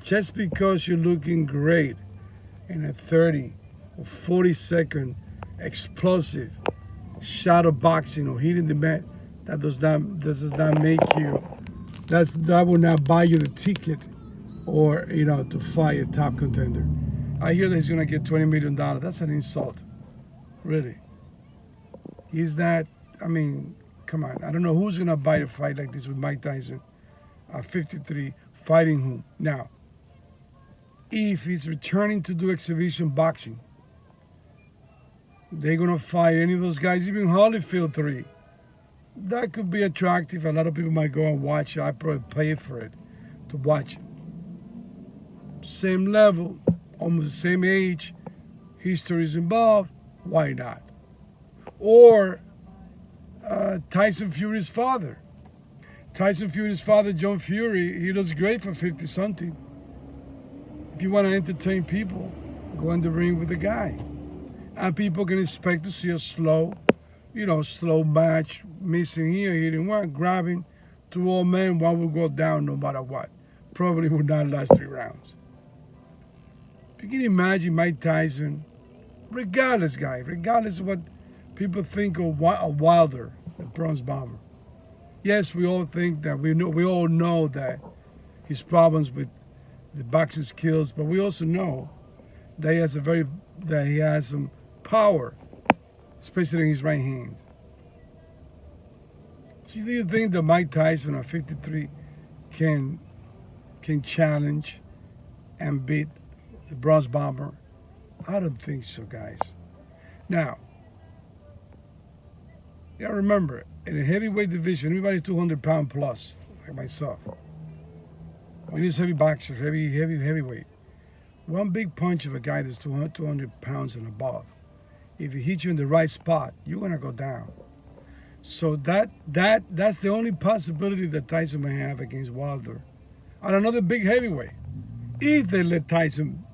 Just because you're looking great in a 30 or 40-second explosive shadow boxing or hitting the mat, that does not make you. That will not buy you the ticket, or to fight a top contender. I hear that he's gonna get $20 million. That's an insult, really. He's not. I mean, come on. I don't know who's gonna buy a fight like this with Mike Tyson at 53, fighting whom now. If he's returning to do exhibition boxing, they're gonna fight any of those guys, even Holyfield 3. That could be attractive. A lot of people might go and watch it. I probably pay for it to watch it. Same level, almost the same age, history is involved. Why not? Or Tyson Fury's father. Tyson Fury's father, John Fury, he looks great for 50 something. If you want to entertain people, go in the ring with the guy. And people can expect to see a slow match, missing here, hitting one, grabbing. Two old men, one will go down no matter what. Probably would not last 3 rounds. You can imagine Mike Tyson, regardless of what people think of Wilder, the bronze bomber. Yes, we all think that we all know that his problems with the boxing skills, but we also know that he has some power, especially in his right hand. So do you think that Mike Tyson at 53 can challenge and beat the bronze bomber? I don't think so, guys. Now, you gotta remember, in a heavyweight division, everybody's 200-pound plus, like myself. We need heavy boxers, heavyweight. One big punch of a guy that's 200 pounds and above, if he hits you in the right spot, you're gonna go down. So that's the only possibility that Tyson may have against Wilder. And another big heavyweight, if they let Tyson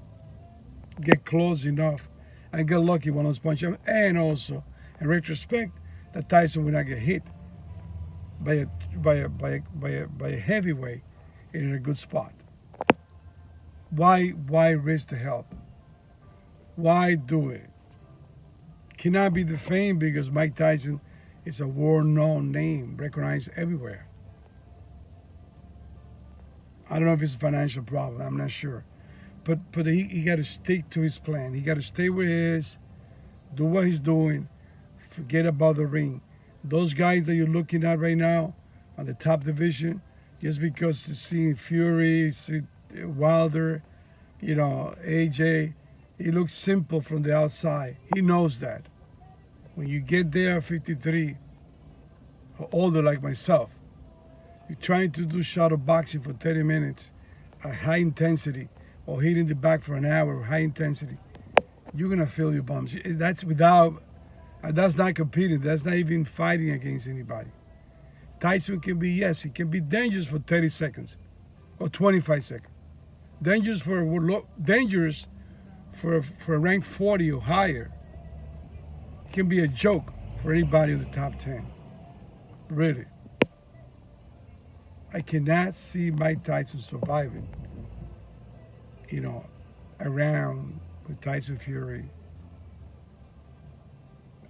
get close enough and get lucky when those punches, and also, in retrospect, that Tyson will not get hit by a heavyweight in a good spot. Why risk the health? Why do it? Cannot be defamed because Mike Tyson is a world-known name, recognized everywhere. I don't know if it's a financial problem. I'm not sure. But he got to stick to his plan. He got to stay where he is, do what he's doing, forget about the ring. Those guys that you're looking at right now on the top division, just because you're seeing Fury, Wilder, AJ, he looks simple from the outside. He knows that. When you get there at 53, or older like myself, you're trying to do shadow boxing for 30 minutes at high intensity, or hitting the back for an hour, high intensity, you're gonna feel your bumps. That's not competing. That's not even fighting against anybody. Tyson can be, yes, he can be dangerous for 30 seconds or 25 seconds. Dangerous for a rank 40 or higher. It can be a joke for anybody in the top 10. Really. I cannot see Mike Tyson surviving, around with Tyson Fury,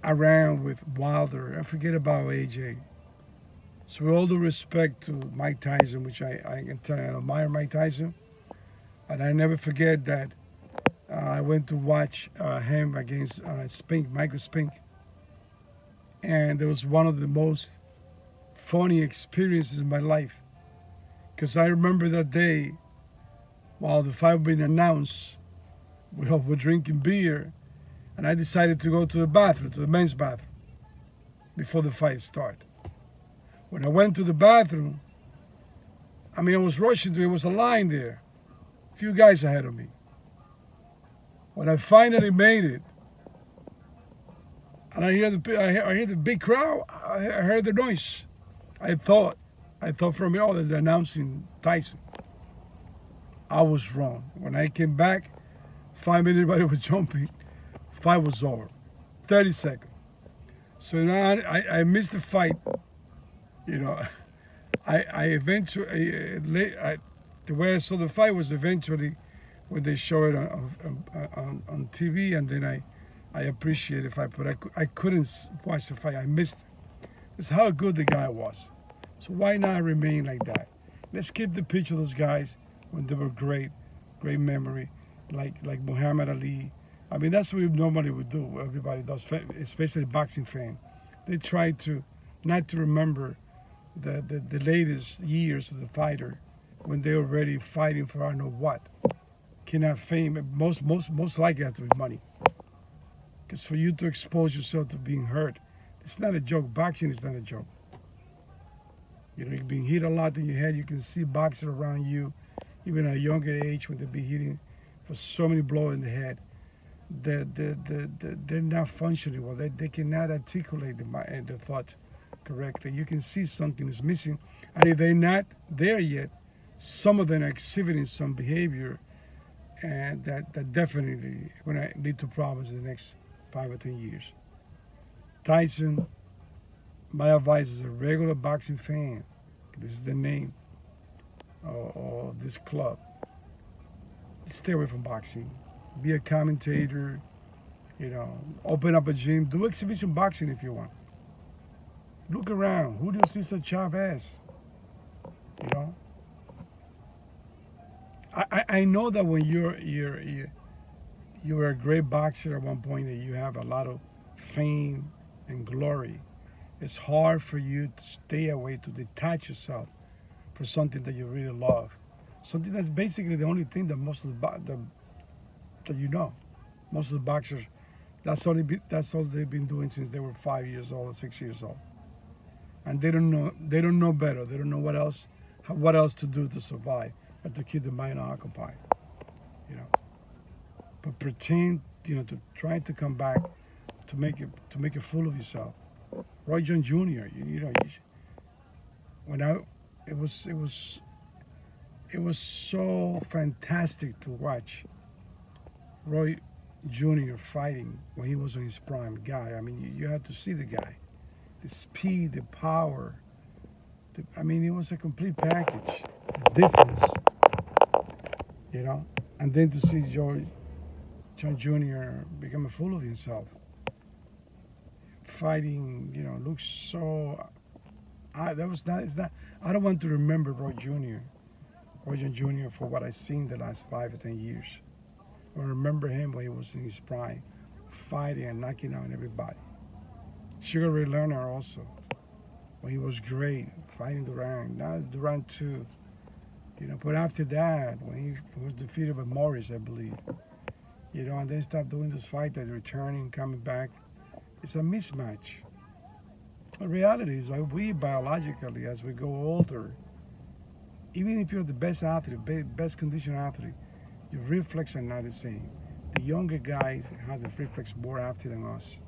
around with Wilder, and forget about AJ. So with all due respect to Mike Tyson, which I can tell you, I admire Mike Tyson, and I never forget that I went to watch him against Michael Spink, and it was one of the most funny experiences in my life, because I remember that day, while the fight was being announced, we all were drinking beer, and I decided to go to the bathroom, to the men's bathroom, before the fight started. When I went to the bathroom, I was rushing to it. There was a line there, a few guys ahead of me. When I finally made it, and I hear the big crowd, I heard the noise. I thought from it, they're announcing Tyson. I was wrong. When I came back, 5 minutes everybody was jumping. Fight was over. 30 seconds. So now I missed the fight. I eventually, The way I saw the fight was eventually when they show it on TV, and then I appreciate the fight, but I couldn't watch the fight. I missed it. It's how good the guy was. So why not remain like that? Let's keep the picture of those guys when they were great memory, like Muhammad Ali. I mean, that's what we normally would do. Everybody does, especially boxing fan. They try to not to remember the latest years of the fighter when they're already fighting for I don't know what. Cannot fame. Most likely has to be money. Because for you to expose yourself to being hurt, it's not a joke. Boxing is not a joke. You know, you've been hit a lot in your head. You can see boxers around you, even at a younger age, when they be hitting for so many blows in the head. They're not functioning well. They cannot articulate their thoughts correctly. You can see something is missing. And if they're not there yet, some of them are exhibiting some behavior, and that definitely going to lead to problems in the next 5 or 10 years. Tyson, my advice is a regular boxing fan. This is the name of this club. Stay away from boxing. Be a commentator. You know, open up a gym. Do exhibition boxing if you want. Look around. Julio Cesar Chavez. You know. I know that when you were a great boxer at one point, that you have a lot of fame and glory. It's hard for you to stay away, to detach yourself for something that you really love, something that's basically the only thing that most of that you know. Most of the boxers, that's all they've been doing since they were 5 years old or 6 years old, and they don't know better. They don't know what else to do to survive and to keep the mind occupied. You know, but pretend, you know, to try to come back to make a fool of yourself. Roy Jones Jr. It was so fantastic to watch Roy Jr. fighting when he was in his prime. Guy, I mean, you had to see the guy, the speed, the power. I mean, it was a complete package. The difference, you know, and then to see Jones Jr. become a fool of himself. Fighting, you know, looks so. It's not. I don't want to remember Roy Jr. For what I've seen the last 5 or 10 years. I remember him when he was in his prime, fighting and knocking out everybody. Sugar Ray Leonard also, when he was great, fighting Duran. Now Duran too, you know. But after that, when he was defeated by Morris, I believe, you know, and then stopped doing this fight, that returning, coming back. It's a mismatch. The reality is, like, we biologically, as we go older, even if you're the best athlete, best conditioned athlete, your reflex are not the same. The younger guys have the reflex more active than us.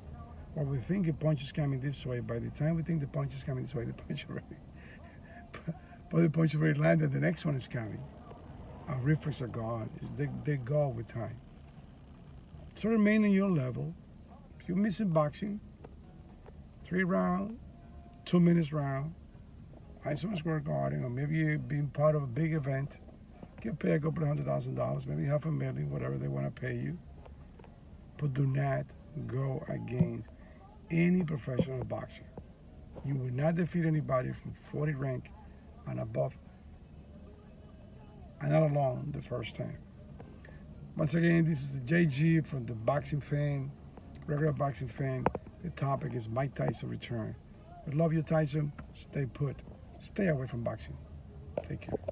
Or we think a punch is coming this way. By the time we think the punch is coming this way, the punch already, but the punch already landed. The next one is coming. Our reflexes are gone. They go with time. So remain on your level. If you're missing boxing, 3 round, 2 minutes round, Madison Square Garden, or maybe you've been part of a big event, get paid a couple of $100,000, maybe $500,000, whatever they want to pay you. But do not go against any professional boxer. You will not defeat anybody from 40 rank and above, and not alone the first time. Once again, this is the JG from the boxing fan, regular boxing fan. The topic is Mike Tyson return. We love you, Tyson. Stay put. Stay away from boxing. Take care.